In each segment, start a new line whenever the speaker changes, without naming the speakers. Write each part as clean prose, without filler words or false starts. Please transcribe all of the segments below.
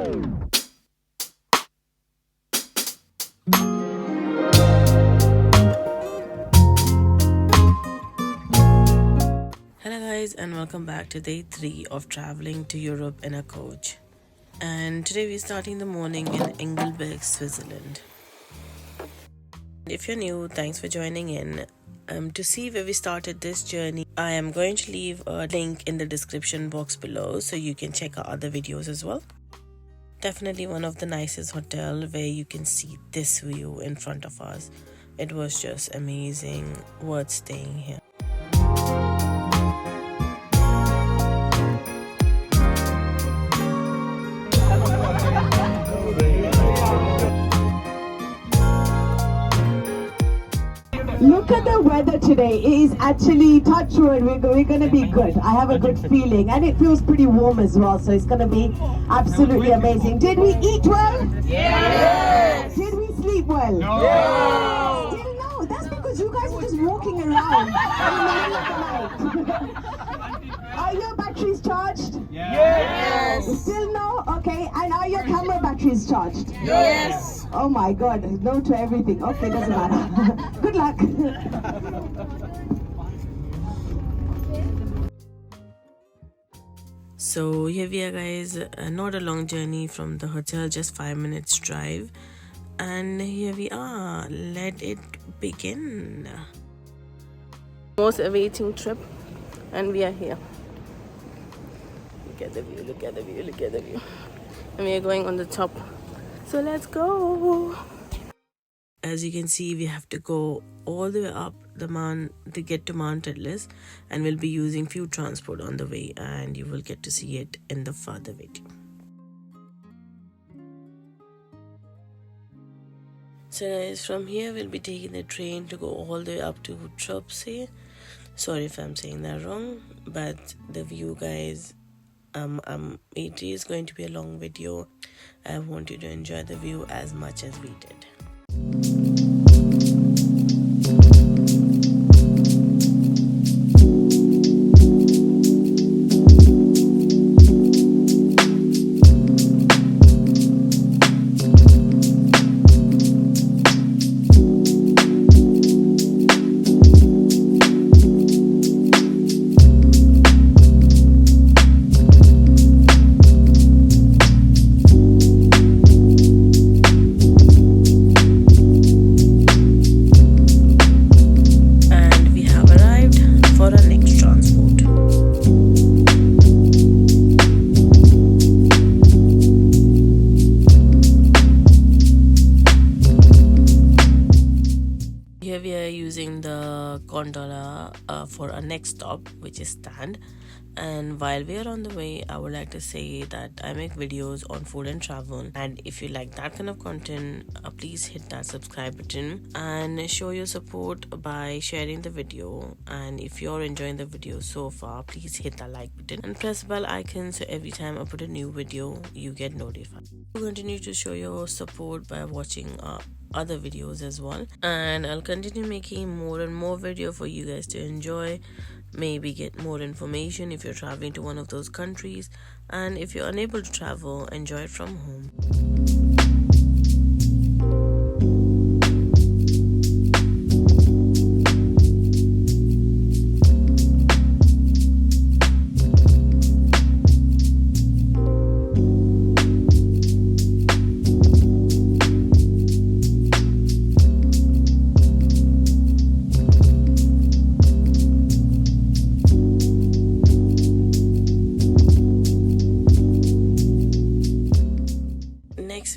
Hello guys, and welcome back to day 3 of traveling to Europe in a coach. And today we're starting the morning in Belguim, Switzerland. If you're new, thanks for joining in. To see where we started this journey, I am going to leave a link in the description box below so you can check our other videos as well. Definitely one of the nicest hotel where you can see this view in front of us. It was just amazing, worth staying here.
Look at the weather today. It is actually, touch wood, we're going to be good. I have a good feeling, and it feels pretty warm as well, so it's going to be absolutely amazing. Did we eat well? Yes! Did we sleep well? No! Still no. That's because you guys are just walking around in the middle of the night. Are your batteries charged? Yes! Still no? Okay. And are your camera batteries charged? Yes! Oh my god, no to everything. Okay, doesn't matter. Good luck.
So here we are guys, not a long journey from the hotel, just 5 minutes drive. And here we are, let it begin. Most awaiting trip, and we are here. Look at the view, look at the view, look at the view. And we are going on the top. So let's go. As you can see, we have to go all the way up the mount to get to Mount Titlis, and we'll be using few transport on the way, and you will get to see it in the further video. So guys, from here we'll be taking the train to go all the way up to Tromsø. Sorry if I'm saying that wrong, but the view guys, it is going to be a long video. I want you to enjoy the view as much as we did. Here we are using the gondola for our next stop, which is Stand. And while we are on the way, I would like to say that I make videos on food and travel, and if you like that kind of content, please hit that subscribe button and show your support by sharing the video. And if you're enjoying the video so far, please hit that like button and press the bell icon so every time I put a new video you get notified. Continue to show your support by watching other videos as well, and I'll continue making more and more video for you guys to enjoy, maybe get more information if you're traveling to one of those countries, and if you're unable to travel, enjoy it from home.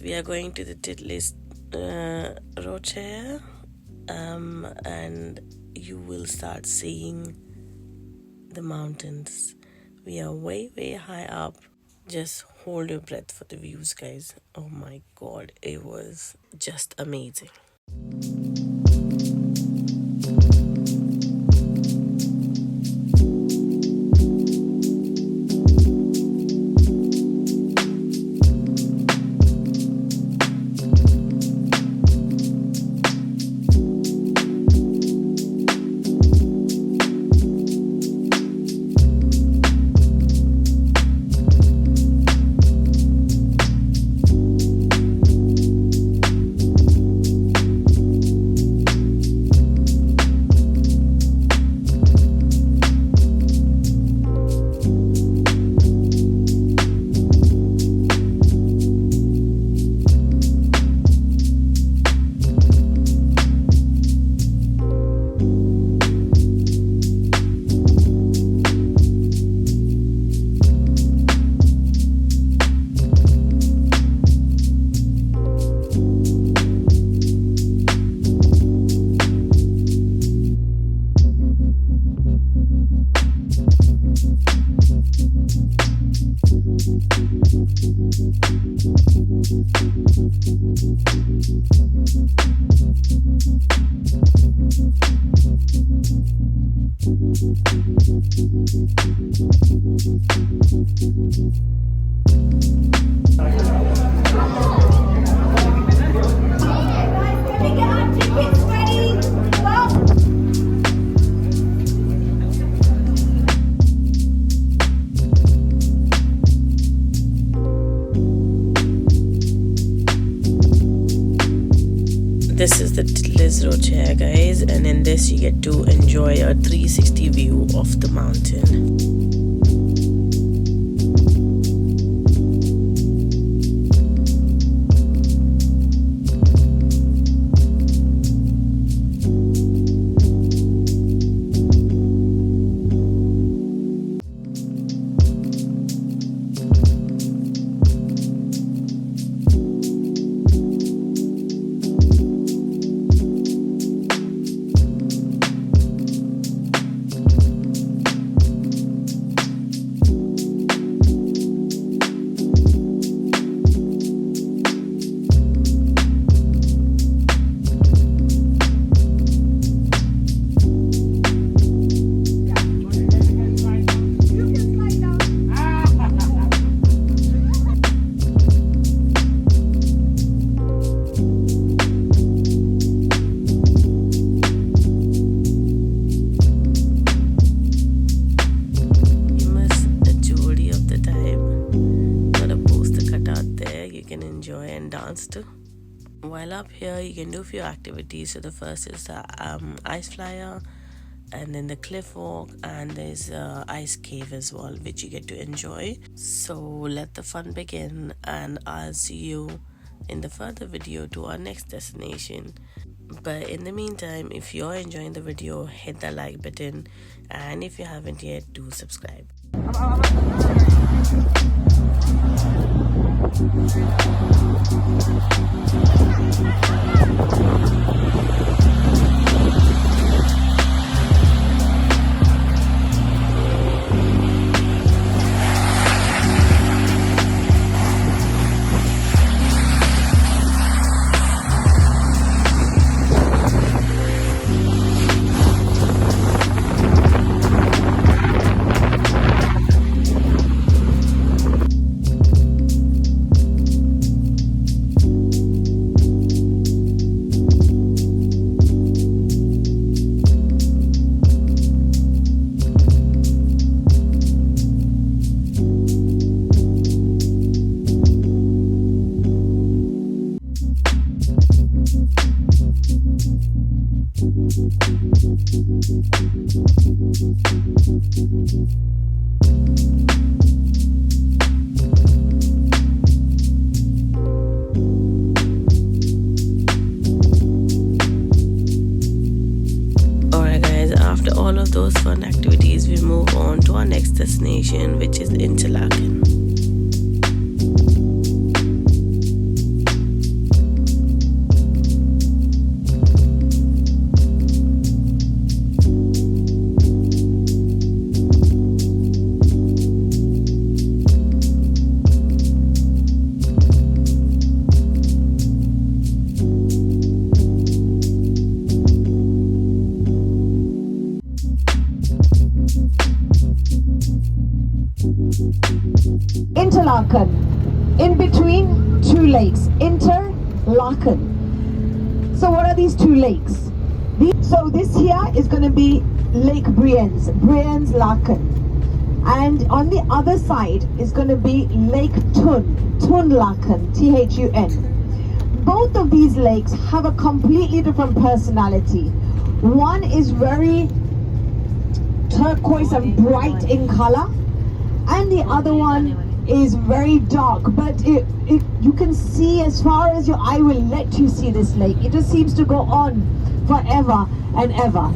We are going to the Titlis Switzerland, and you will start seeing the mountains. We are way high up. Just hold your breath for the views, guys. Oh my god, it was just amazing. This is the Titlis Road chair, guys, and in this you get to enjoy a 360 view of the mountain. To. While up here you can do a few activities. So the first is the ice flyer, and then the cliff walk, and there's ice cave as well, which you get to enjoy. So let the fun begin, and I'll see you in the further video to our next destination. But in the meantime, if you're enjoying the video, hit the like button, and if you haven't yet, do subscribe. After all of those fun activities, we move on to our next destination, which is Interlaken.
Interlaken, in between two lakes, Interlaken. So what are these two lakes? So this here is going to be Lake Brienz, Brienz-Laken. And on the other side is going to be Lake Thun, Thun-Laken, Thun. Both of these lakes have a completely different personality. One is very turquoise and bright in color, and the other one is very dark, but you can see as far as your eye will let you see this lake. It just seems to go on forever and ever.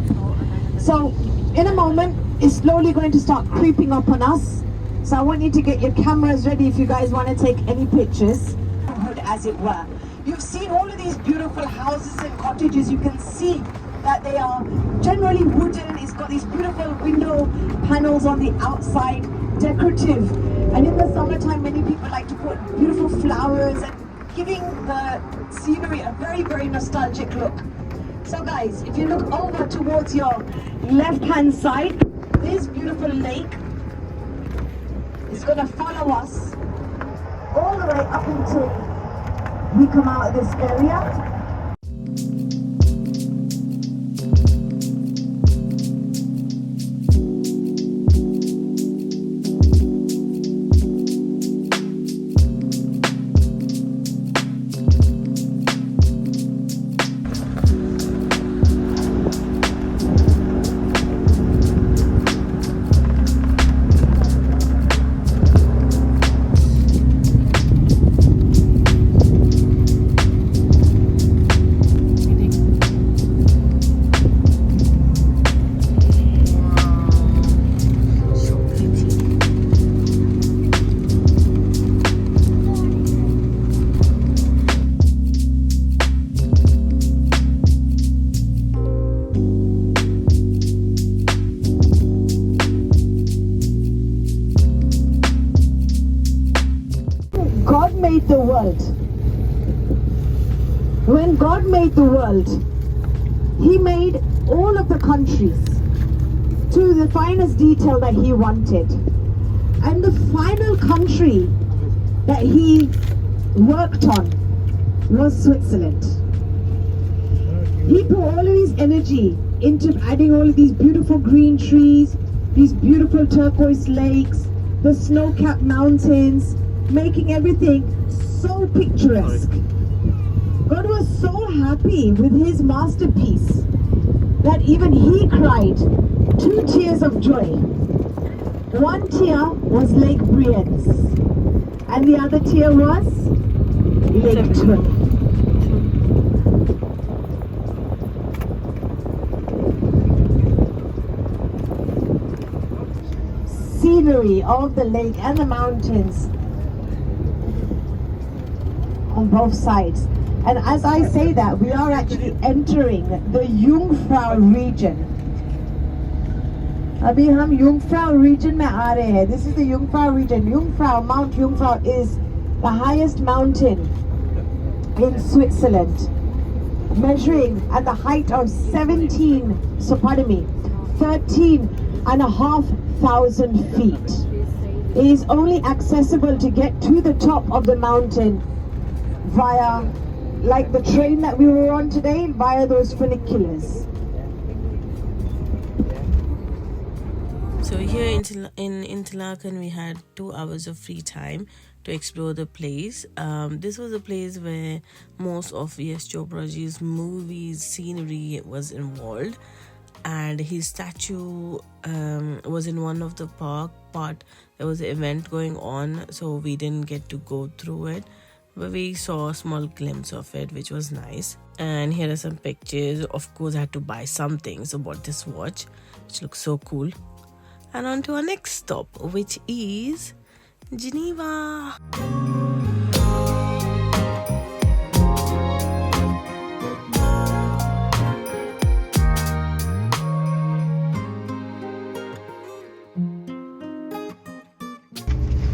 So in a moment it's slowly going to start creeping up on us, so I want you to get your cameras ready if you guys want to take any pictures, as it were. You've seen all of these beautiful houses and cottages. You can see that they are generally wooden. It's got these beautiful window panels on the outside, decorative. And in the summertime, many people like to put beautiful flowers and giving the scenery a very, very nostalgic look. So guys, if you look over towards your left-hand side, this beautiful lake is going to follow us all the way up until we come out of this area. God made the world. When God made the world, He made all of the countries to the finest detail that He wanted. And the final country that He worked on was Switzerland. He put all of His energy into adding all of these beautiful green trees, these beautiful turquoise lakes, the snow-capped mountains, making everything so picturesque. God was so happy with His masterpiece that even He cried 2 tears of joy. One tear was Lake Brienz, and the other tear was Lake Thun. Scenery of the lake and the mountains on both sides. And as I say that, we are actually entering the Jungfrau region. अभी हम Jungfrau region में आ रहे हैं. This is the Jungfrau region. Mount Jungfrau is the highest mountain in Switzerland, measuring at the height of 13 and a half thousand feet. It is only accessible to get to the top of the mountain via, like the train that we were on today, via those funiculars.
So here in Interlaken, we had 2 hours of free time to explore the place. This was a place where most of Yash Chopraji's movies, scenery was involved, and his statue was in one of the part. There was an event going on, so we didn't get to go through it, but we saw a small glimpse of it, which was nice. And here are some pictures. Of course, I had to buy something, so bought this watch, which looks so cool. And on to our next stop, which is Geneva.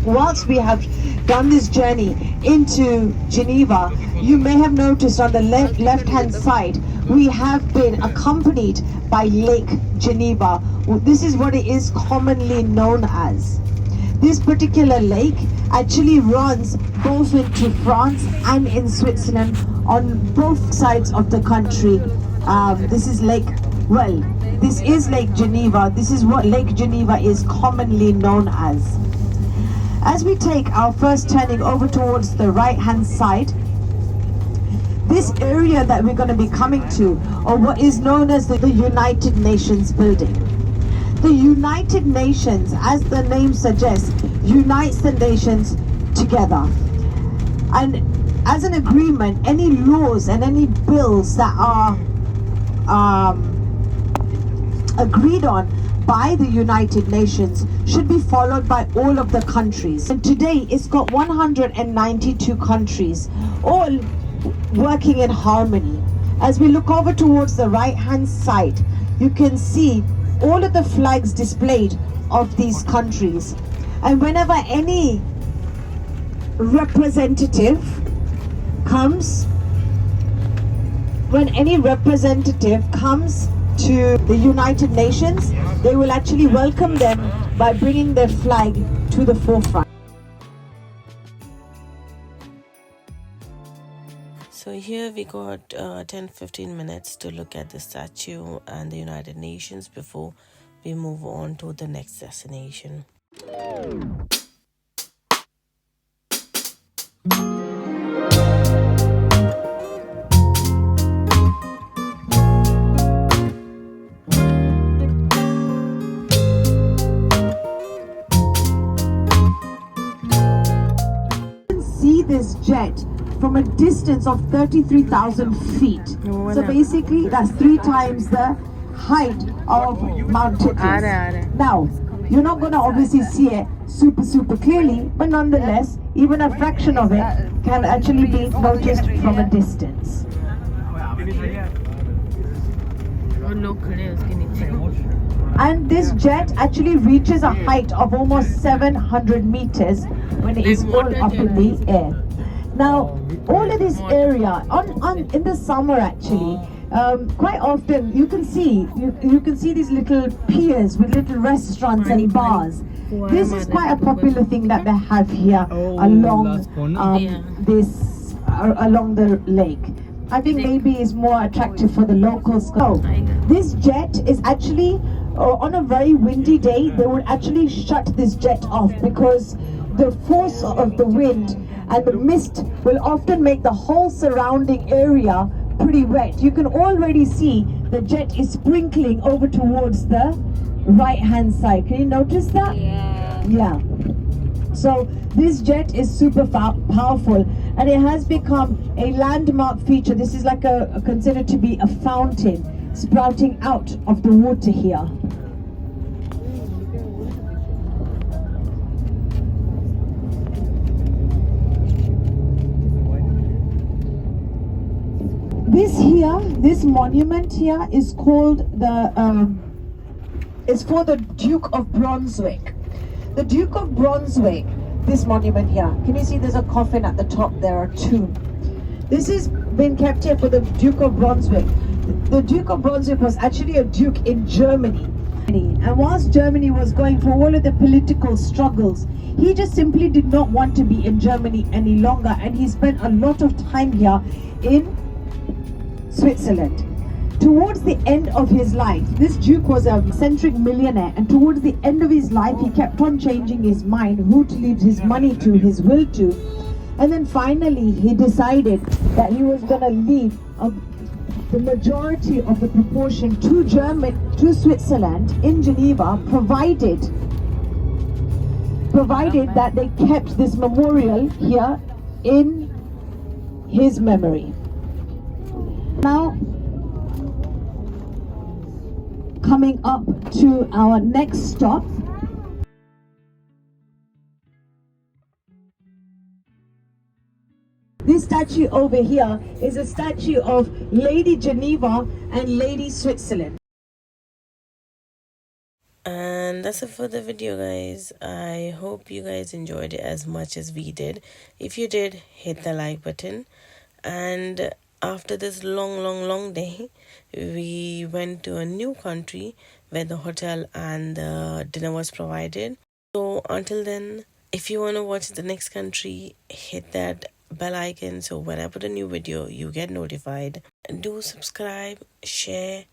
Whilst we have done this journey into Geneva, you may have noticed on the left-hand side, we have been accompanied by Lake Geneva. This is what it is commonly known as. This particular lake actually runs both into France and in Switzerland on both sides of the country. This is Lake Geneva. This is what Lake Geneva is commonly known as. As we take our first turning over towards the right-hand side, this area that we're going to be coming to, or what is known as the United Nations building. The United Nations, as the name suggests, unites the nations together. And as an agreement, any laws and any bills that are agreed on by the United Nations should be followed by all of the countries. And today it's got 192 countries, all working in harmony. As we look over towards the right-hand side, you can see all of the flags displayed of these countries. And whenever any representative comes, to the United Nations, they will actually welcome them by bringing their flag to the forefront.
So here we got 10-15 minutes to look at the statue and the United Nations before we move on to the next destination.
See this jet from a distance of 33,000 feet. So basically that's 3 times the height of Mount Titlis. Now, you're not going to obviously see it super clearly, but nonetheless, even a fraction of it can actually be noticed from a distance. And this jet actually reaches a height of almost 700 meters when it is all up in the air. Now, all of this area in the summer actually, quite often you can see these little piers with little restaurants and bars. This is quite a popular thing that they have here along along the lake. I think maybe it's more attractive for the locals. So, this jet is actually on a very windy day. They would actually shut this jet off because the force of the wind and the mist will often make the whole surrounding area pretty wet. You can already see the jet is sprinkling over towards the right hand side. Can you notice that? Yeah. So this jet is super powerful, and it has become a landmark feature. This is like considered to be a fountain sprouting out of the water here. This monument here is called is for the Duke of Brunswick. The Duke of Brunswick, this monument here, can you see there's a coffin at the top there, a tomb? This has been kept here for the Duke of Brunswick. The Duke of Brunswick was actually a duke in Germany. And whilst Germany was going for all of the political struggles, he just simply did not want to be in Germany any longer, and he spent a lot of time here in Switzerland. Towards the end of his life, this duke was a eccentric millionaire, and towards the end of his life he kept on changing his mind, who to leave his money to, his will to, and then finally he decided that he was going to leave the majority of the proportion to Switzerland in Geneva, provided that they kept this memorial here in his memory. Now, coming up to our next stop, this statue over here is a statue of Lady Geneva and Lady Switzerland.
And that's it for the video, guys. I hope you guys enjoyed it as much as we did. If you did, hit the like button. And after this long day, we went to a new country where the hotel and the dinner was provided. So until then, if you want to watch the next country, hit that bell icon so when I put a new video, you get notified. Do subscribe, share,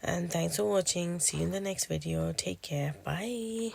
and thanks for watching. See you in the next video. Take care. Bye.